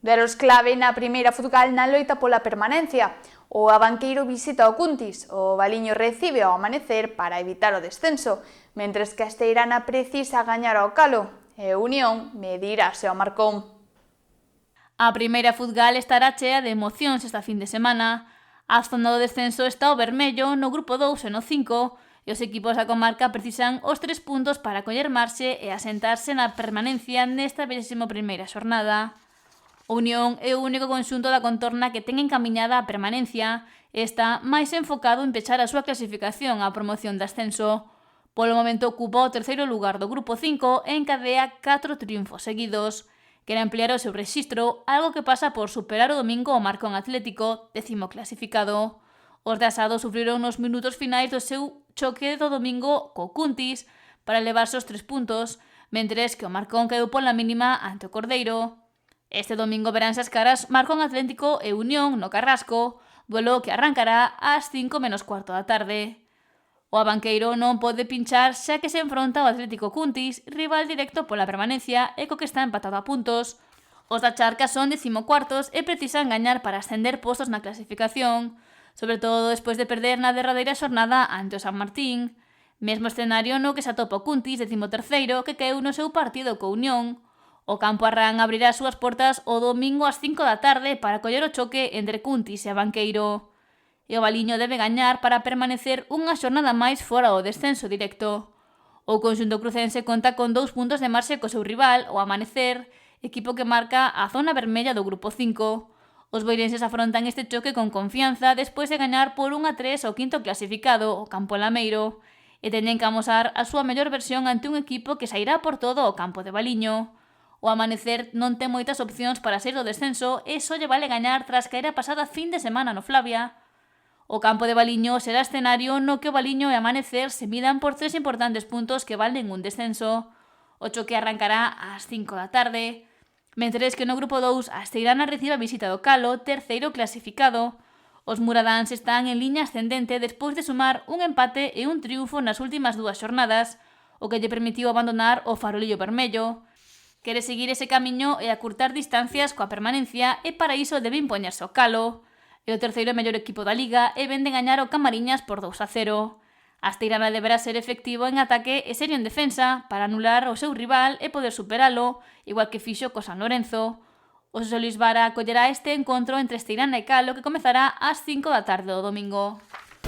Deros clave na primeira futsal na loita pola permanencia. O Abanqueiro visita o Cuntis, o Valiño recibe ao Amanecer para evitar o descenso, mentres que a Esteirana precisa gañar ao Calo e o Unión medirase ao Marcón. A primeira futsal estará chea de emocións esta fin de semana. A zona do descenso está o vermello no grupo 2 e no 5, e os equipos da comarca precisan os 3 puntos para coller marxe e asentarse na permanencia nesta 21ª xornada. O Unión é o único conxunto da contorna que ten encamiñada a permanencia e está máis enfocado en pechar a súa clasificación á promoción de ascenso. Polo momento ocupa o terceiro lugar do grupo 5 e encadea 4 triunfos seguidos. Quere ampliar o seu rexistro, algo que pasa por superar o domingo o Marcón Atlético, 10º clasificado. Os de Asado sufriron nos minutos finais do seu choque do domingo co Cuntis para levarse os 3 puntos, mentres que o Marcón quedou pola mínima ante o Cordeiro. Este domingo veránse as caras Marcón Atlético e Unión no Carrasco, duelo que arrancará ás 5:15 da tarde. O Abanqueiro non pode pinchar xa que se enfronta ao Atlético Cuntis, rival directo pola permanencia e co que está empatado a puntos. Os da Charca son 14º e precisan gañar para ascender postos na clasificación, sobre todo despois de perder na derradeira xornada ante o San Martín. Mesmo escenario no que se atopa o Cuntis, 13º, que caeu no seu partido co Unión. O Campo Arrán abrirá as súas portas o domingo ás 5 da tarde para coller o choque entre Cuntis e Abanqueiro. E o Valiño debe gañar para permanecer unha xornada máis fora do descenso directo. O conxunto crucense conta con 2 puntos de marxe co seu rival, o Amanecer, equipo que marca a zona vermella do grupo 5. Os boirenses afrontan este choque con confianza despois de gañar por 1-3 ao quinto clasificado, o Campo Lameiro, e teñen que amosar a súa mellor versión ante un equipo que sairá por todo o campo de Valiño. O Amanecer non ten moitas opcións para sair do descenso e só lle vale gañar tras caer a pasada fin de semana no Flavia. O campo de Valiño será escenario no que o Valiño e Amanecer se midan por 3 importantes puntos que valen un descenso. O choque arrancará ás 5 da tarde, mentres que no grupo 2 a Esteirana recibe a visita do Calo, terceiro clasificado. Os muradáns están en liña ascendente despois de sumar un empate e un triunfo nas últimas 2 xornadas, o que lle permitiu abandonar o farolillo vermello. Quere seguir ese camiño e acurtar distancias coa permanencia e para iso debe impoñerse o Calo. É o terceiro mellor equipo da Liga e vende gañar o Camariñas por 2-0. A Esteirana deberá ser efectivo en ataque e serio en defensa para anular o seu rival e poder superalo, igual que fixo co San Lorenzo. O Xosé Luís Vara acollerá este encontro entre Esteirana e Calo que comezará ás 5 da tarde do domingo.